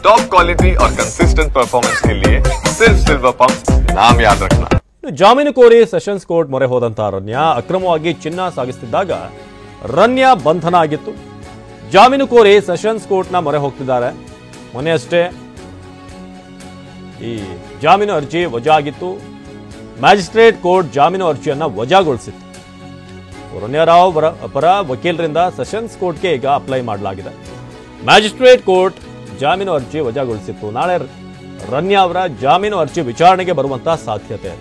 Top quality और consistent performance के लिए सिर्फ सिल्वर पंप नाम याद रखना। ಜಾಮೀನು ಕೋರಿ ಸೆಷನ್ಸ್ ಕೋರ್ಟ್ ಮೊರೆ ಹೋದಂತಹ ರನ್ಯಾ ಅಕ್ರಮವಾಗಿ ಚಿನ್ನ ಸಾಗಿಸುತ್ತಿದ್ದಾಗ ರನ್ಯಾ ಬಂಧನ ಆಗಿತ್ತು. ಜಾಮೀನು ಕೋರಿ ಸೆಷನ್ಸ್ ಕೋರ್ಟ್ನ ಮೊರೆ ಹೋಗ್ತಿದ್ದಾರೆ. ಮೊನ್ನೆಯಷ್ಟೇ ಈ ಜಾಮೀನು ಅರ್ಜಿ ವಜಾ ಆಗಿತ್ತು. ಮ್ಯಾಜಿಸ್ಟ್ರೇಟ್ ಕೋರ್ಟ್ ಜಾಮೀನು ಅರ್ಜಿಯನ್ನು ವಜಾಗೊಳಿಸಿತ್ತು. ರನ್ಯಾರಾವ್ ಪರ ವಕೀಲರಿಂದ ಸೆಷನ್ಸ್ ಕೋರ್ಟ್ಗೆ ಈಗ ಅಪ್ಲೈ ಮಾಡಲಾಗಿದೆ. ಮ್ಯಾಜಿಸ್ಟ್ರೇಟ್ ಕೋರ್ಟ್ ಜಾಮೀನು ಅರ್ಜಿ ವಜಾಗೊಳಿಸಿತ್ತು. ನಾಳೆ ರನ್ಯಾ ಅವರ ಜಾಮೀನು ಅರ್ಜಿ ವಿಚಾರಣೆಗೆ ಬರುವಂತಹ ಸಾಧ್ಯತೆ.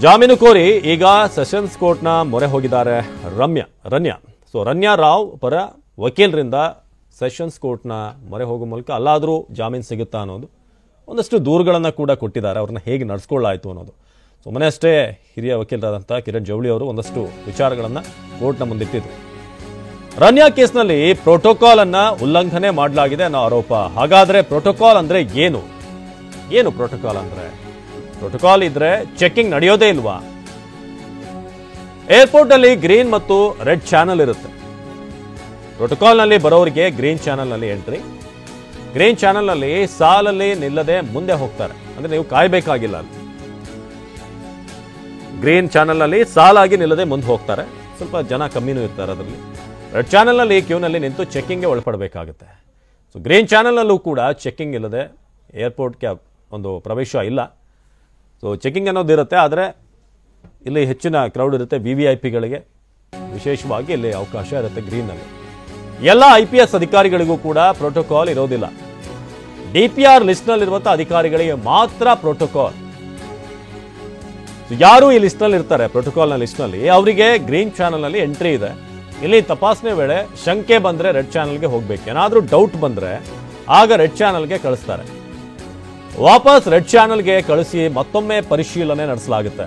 ಜಾಮೀನು ಕೋರಿ ಈಗ ಸೆಷನ್ಸ್ ಕೋರ್ಟ್ನ ಮೊರೆ ಹೋಗಿದ್ದಾರೆ ರನ್ಯಾ. ರನ್ಯಾ ರಾವ್ ಪರ ವಕೀಲರಿಂದ ಸೆಷನ್ಸ್ ಕೋರ್ಟ್ನ ಮೊರೆ ಹೋಗುವ ಮೂಲಕ ಅಲ್ಲಾದರೂ ಜಾಮೀನು ಸಿಗುತ್ತಾ ಅನ್ನೋದು ಒಂದಷ್ಟು ದೂರುಗಳನ್ನು ಕೂಡ ಕೊಟ್ಟಿದ್ದಾರೆ. ಅವ್ರನ್ನ ಹೇಗೆ ನಡೆಸ್ಕೊಳ್ಳಾಯಿತು ಅನ್ನೋದು. ಮೊನ್ನೆಯಷ್ಟೇ ಹಿರಿಯ ವಕೀಲರಾದಂಥ ಕಿರಣ್ ಜವಳಿ ಅವರು ಒಂದಷ್ಟು ವಿಚಾರಗಳನ್ನು ಕೋರ್ಟ್ನ ಮುಂದಿಟ್ಟಿದ್ರು. ರನ್ಯಾ ಕೇಸ್ನಲ್ಲಿ ಪ್ರೋಟೋಕಾಲ್ ಅನ್ನ ಉಲ್ಲಂಘನೆ ಮಾಡಲಾಗಿದೆ ಅನ್ನೋ ಆರೋಪ. ಹಾಗಾದ್ರೆ ಪ್ರೋಟೋಕಾಲ್ ಅಂದ್ರೆ ಏನು? ಪ್ರೋಟೋಕಾಲ್ ಅಂದ್ರೆ? ಪ್ರೋಟೋಕಾಲ್ ಇದ್ರೆ ಚೆಕಿಂಗ್ ನಡೆಯೋದೇ ಇಲ್ವಾ? ಏರ್ಪೋರ್ಟ್ ಅಲ್ಲಿ ಗ್ರೀನ್ ಮತ್ತು ರೆಡ್ ಚಾನಲ್ ಇರುತ್ತೆ. ಪ್ರೋಟೋಕಾಲ್ ನಲ್ಲಿ ಬರೋರಿಗೆ ಗ್ರೀನ್ ಚಾನಲ್ ನಲ್ಲಿ ಎಂಟ್ರಿ. ಗ್ರೀನ್ ಚಾನಲ್ ನಲ್ಲಿ ಸಾಲಲ್ಲಿ ನಿಲ್ಲದೆ ಮುಂದೆ ಹೋಗ್ತಾರೆ. ಅಂದ್ರೆ ನೀವು ಕಾಯ್ಬೇಕಾಗಿಲ್ಲ. ಗ್ರೀನ್ ಚಾನಲ್ ನಲ್ಲಿ ಸಾಲಾಗಿ ನಿಲ್ಲದೆ ಮುಂದೆ ಹೋಗ್ತಾರೆ. ಸ್ವಲ್ಪ ಜನ ಕಮ್ಮಿನೂ ಇರ್ತಾರೆ ಅದರಲ್ಲಿ. ರೆಡ್ ಚಾನಲ್ ನಲ್ಲಿ ಕ್ಯೂನಲ್ಲಿ ನಿಂತು ಚೆಕಿಂಗ್ಗೆ ಒಳಪಡಬೇಕಾಗುತ್ತೆ. ಗ್ರೀನ್ ಚಾನಲ್ ನಲ್ಲೂ ಕೂಡ ಚೆಕಿಂಗ್ ಇಲ್ಲದೆ ಏರ್ಪೋರ್ಟ್ಗೆ ಒಂದು ಪ್ರವೇಶ ಇಲ್ಲ. ಚೆಕಿಂಗ್ ಅನ್ನೋದು ಇರುತ್ತೆ. ಆದರೆ ಇಲ್ಲಿ ಹೆಚ್ಚಿನ ಕ್ರೌಡ್ ಇರುತ್ತೆ. VVIPಗಳಿಗೆ ವಿಶೇಷವಾಗಿ ಇಲ್ಲಿ ಅವಕಾಶ ಇರುತ್ತೆ ಗ್ರೀನ್ನಲ್ಲಿ. ಎಲ್ಲ IPS ಅಧಿಕಾರಿಗಳಿಗೂ ಕೂಡ ಪ್ರೋಟೋಕಾಲ್ ಇರೋದಿಲ್ಲ. DPR ಲಿಸ್ಟ್ನಲ್ಲಿರುವಂಥ ಅಧಿಕಾರಿಗಳಿಗೆ ಮಾತ್ರ ಪ್ರೋಟೋಕಾಲ್. ಯಾರು ಈ ಲಿಸ್ಟ್ನಲ್ಲಿ ಇರ್ತಾರೆ ಪ್ರೋಟೋಕಾಲ್ನ ಲಿಸ್ಟ್ನಲ್ಲಿ ಅವರಿಗೆ ಗ್ರೀನ್ ಚಾನಲ್ನಲ್ಲಿ ಎಂಟ್ರಿ ಇದೆ. ಇಲ್ಲಿ ತಪಾಸಣೆ ವೇಳೆ ಶಂಕೆ ಬಂದರೆ ರೆಡ್ ಚಾನಲ್ಗೆ ಹೋಗ್ಬೇಕು. ಏನಾದರೂ ಡೌಟ್ ಬಂದರೆ ಆಗ ರೆಡ್ ಚಾನಲ್ಗೆ ಕಳಿಸ್ತಾರೆ. ವಾಪಸ್ ರೆಡ್ ಚಾನಲ್ಗೆ ಕಳಿಸಿ ಮತ್ತೊಮ್ಮೆ ಪರಿಶೀಲನೆ ನಡೆಸಲಾಗುತ್ತೆ.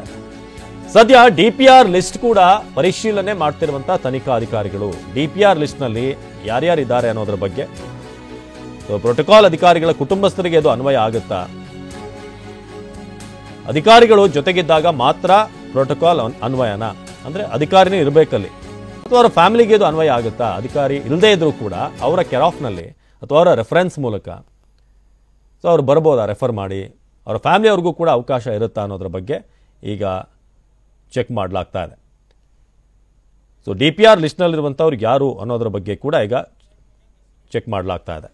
ಸದ್ಯ DPR ಲಿಸ್ಟ್ ಕೂಡ ಪರಿಶೀಲನೆ ಮಾಡ್ತಿರುವಂತ ತನಿಖಾ ಅಧಿಕಾರಿಗಳು. DPR ಲಿಸ್ಟ್ನಲ್ಲಿ ಯಾರ್ಯಾರಿದ್ದಾರೆ ಅನ್ನೋದ್ರ ಬಗ್ಗೆ. ಪ್ರೋಟೋಕಾಲ್ ಅಧಿಕಾರಿಗಳ ಕುಟುಂಬಸ್ಥರಿಗೆ ಅದು ಅನ್ವಯ ಆಗುತ್ತಾ? ಅಧಿಕಾರಿಗಳು ಜೊತೆಗಿದ್ದಾಗ ಮಾತ್ರ ಪ್ರೋಟೋಕಾಲ್ ಅನ್ವಯನ? ಅಂದ್ರೆ ಅಧಿಕಾರಿನೇ ಇರಬೇಕಲ್ಲಿ. ಅಥವಾ ಅವರ ಫ್ಯಾಮಿಲಿಗೆ ಇದು ಅನ್ವಯ ಆಗುತ್ತಾ? ಅಧಿಕಾರಿ ಇಲ್ಲದೇ ಇದ್ರೂ ಕೂಡ ಅವರ ಕೆರಾಫ್ನಲ್ಲಿ ಅಥವಾ ಅವರ ರೆಫರೆನ್ಸ್ ಮೂಲಕ ಅವ್ರು ಬರ್ಬೋದಾ ರೆಫರ್ ಮಾಡಿ? ಅವರ ಫ್ಯಾಮಿಲಿಯವ್ರಿಗೂ ಕೂಡ ಅವಕಾಶ ಇರುತ್ತಾ ಅನ್ನೋದ್ರ ಬಗ್ಗೆ ಈಗ ಚೆಕ್ ಮಾಡಲಾಗ್ತಾ ಇದೆ. DPR ಲಿಸ್ಟ್ನಲ್ಲಿರುವಂಥವ್ರಿಗೆ ಯಾರು ಅನ್ನೋದ್ರ ಬಗ್ಗೆ ಕೂಡ ಈಗ ಚೆಕ್ ಮಾಡಲಾಗ್ತಾ ಇದೆ.